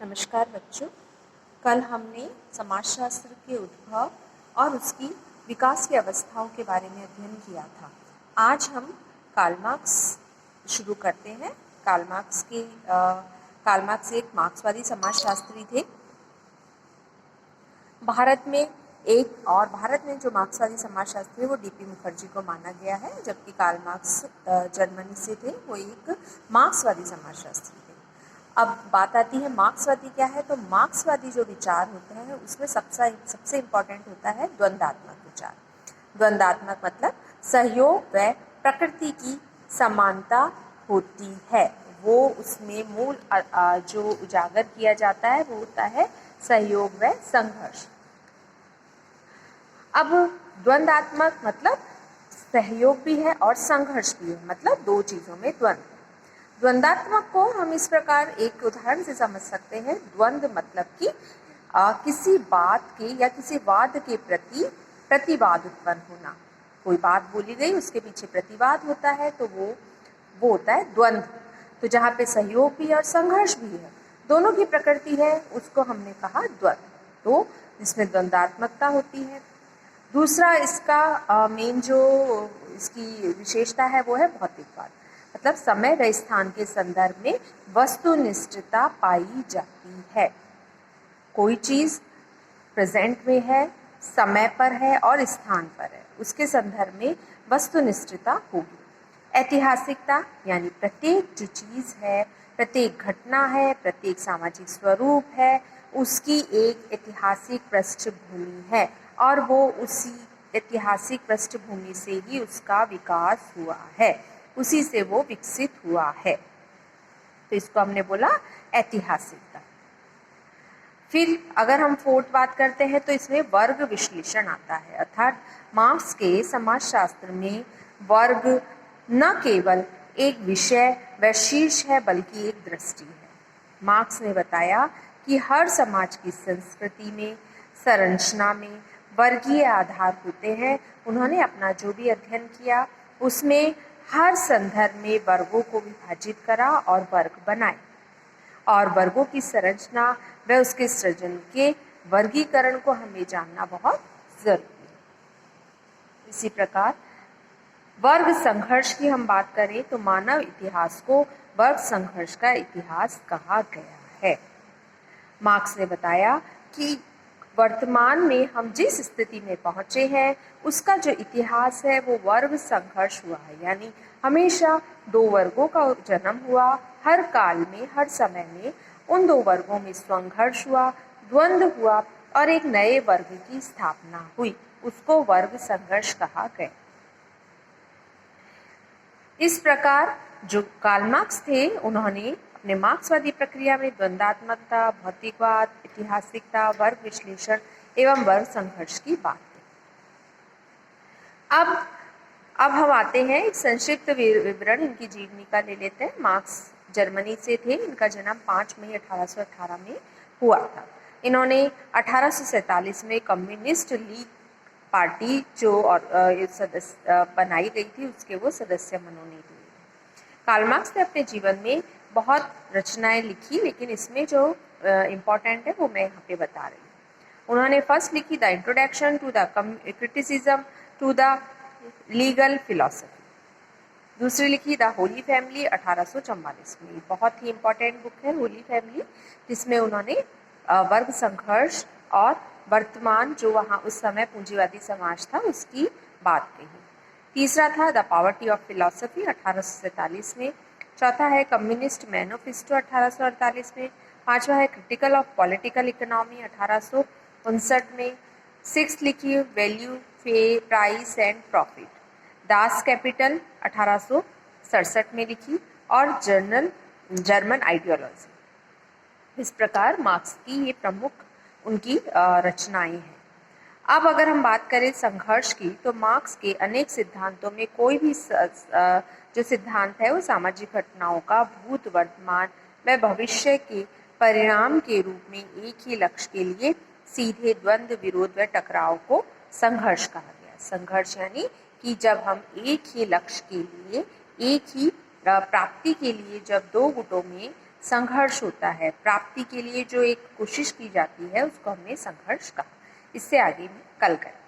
नमस्कार बच्चों। कल हमने समाजशास्त्र के उद्भव और उसकी विकास की अवस्थाओं के बारे में अध्ययन किया था। आज हम कार्ल मार्क्स शुरू करते हैं। कार्ल मार्क्स एक मार्क्सवादी समाजशास्त्री थे। भारत में जो मार्क्सवादी समाजशास्त्री वो डीपी मुखर्जी को माना गया है, जबकि कार्ल मार्क्स जर्मनी से थे। वो एक मार्क्सवादी समाजशास्त्री थे। अब बात आती है मार्क्सवादी क्या है। तो मार्क्सवादी जो विचार होते हैं उसमें सबसे इम्पोर्टेंट होता है द्वंद्वात्मक विचार। द्वंद्वात्मक मतलब सहयोग व प्रकृति की समानता होती है। वो उसमें मूल जो उजागर किया जाता है वो होता है सहयोग व संघर्ष। अब द्वंद्वात्मक मतलब सहयोग भी है और संघर्ष भी है, मतलब दो चीजों में द्वंद्व। द्वंद्वात्मक को हम इस प्रकार एक उदाहरण से समझ सकते हैं। द्वंद्व मतलब कि किसी बात के या किसी वाद के प्रति प्रतिवाद उत्पन्न होना। कोई बात बोली गई, उसके पीछे प्रतिवाद होता है, तो वो होता है द्वंद्व। तो जहाँ पे सहयोग भी और संघर्ष भी है, दोनों की प्रकृति है, उसको हमने कहा द्वंद्व। तो इसमें द्वंद्वात्मकता होती है। दूसरा इसका मेन जो इसकी विशेषता है वो है भौतिकवाद, मतलब समय व स्थान के संदर्भ में वस्तुनिष्ठता पाई जाती है। कोई चीज प्रेजेंट में है, समय पर है और स्थान पर है, उसके संदर्भ में वस्तुनिष्ठता होगी। ऐतिहासिकता यानी प्रत्येक जो चीज है, प्रत्येक घटना है, प्रत्येक सामाजिक स्वरूप है, उसकी एक ऐतिहासिक पृष्ठभूमि है और वो उसी ऐतिहासिक पृष्ठभूमि से ही उसका विकास हुआ है, उसी से वो विकसित हुआ है। तो इसको हमने बोला ऐतिहासिकता। फिर अगर हम फोर्थ बात करते हैं तो इसमें वर्ग विश्लेषण आता है, अर्थात मार्क्स के समाजशास्त्र में वर्ग न केवल एक विषय व शीर्ष है बल्कि एक दृष्टि है। मार्क्स ने बताया कि हर समाज की संस्कृति में, संरचना में वर्गीय आधार होते हैं। उन्होंने अपना जो भी अध्ययन किया उसमें हर संदर्भ में वर्गों को विभाजित करा और वर्ग बनाए, और वर्गों की संरचना व उसके सृजन के वर्गीकरण को हमें जानना बहुत जरूरी है। इसी प्रकार वर्ग संघर्ष की हम बात करें तो मानव इतिहास को वर्ग संघर्ष का इतिहास कहा गया है। मार्क्स ने बताया कि वर्तमान में हम जिस स्थिति में पहुंचे हैं उसका जो इतिहास है वो वर्ग संघर्ष हुआ है, यानी हमेशा दो वर्गों का जन्म हुआ। हर काल में, हर समय में उन दो वर्गों में संघर्ष हुआ, द्वंद्व हुआ और एक नए वर्ग की स्थापना हुई। उसको वर्ग संघर्ष कहा गया। इस प्रकार जो कार्ल मार्क्स थे उन्होंने अपने मार्क्सवादी प्रक्रिया में द्वंद्वात्मकता, भौतिकवाद, ऐतिहासिकता, वर्ग विश्लेषण एवं वर्ग संघर्ष की बात की। अब हम आते हैं एक संक्षिप्त विवरण इनकी जीवनी का ले लेते हैं। मार्क्स जर्मनी से थे। इनका जन्म 5 मई 1818 में हुआ था। इन्होंने 1847 में कम्युनिस्ट लीग पार्टी जो सदस्य बनाई गई थी उसके वो सदस्य मनोनीत हुए। कार्ल मार्क्स ने अपने जीवन में बहुत रचनाएं लिखी, लेकिन इसमें जो इम्पोर्टेंट है वो मैं यहाँ पे बता रही हूँ। उन्होंने फर्स्ट लिखी the introduction to the criticism to the legal philosophy. दूसरी लिखी द होली फैमिली 1844 में। बहुत ही इम्पोर्टेंट बुक है होली फैमिली, जिसमें उन्होंने वर्ग संघर्ष और वर्तमान जो वहाँ उस समय पूंजीवादी समाज था उसकी बात कही। तीसरा था द पॉवर्टी ऑफ फिलोसफी 1847 में। चौथा है कम्युनिस्ट मैनिफेस्टो 1848 में। पांचवा है क्रिटिकल ऑफ पॉलिटिकल इकोनॉमी 1859 में। सिक्स लिखी वैल्यू, पे, price and profit. Das Kapital 1867 में लिखी और जर्मन आइडियोलॉजी। इस प्रकार मार्क्स की ये प्रमुख उनकी रचनाएं हैं। अब अगर हम बात करें संघर्ष की तो मार्क्स के अनेक सिद्धांतों में कोई भी जो सिद्धांत है वो सामाजिक घटनाओं का भूत, वर्तमान व भविष्य के परिणाम के रूप में एक ही लक्ष्य के लिए सीधे द्वंद्व, विरोध व टकराव को संघर्ष कहा गया। संघर्ष यानी कि जब हम एक ही लक्ष्य के लिए, एक ही प्राप्ति के लिए जब दो गुटों में संघर्ष होता है, प्राप्ति के लिए जो एक कोशिश की जाती है उसको हमने संघर्ष कहा। इससे आगे मैं कल करें।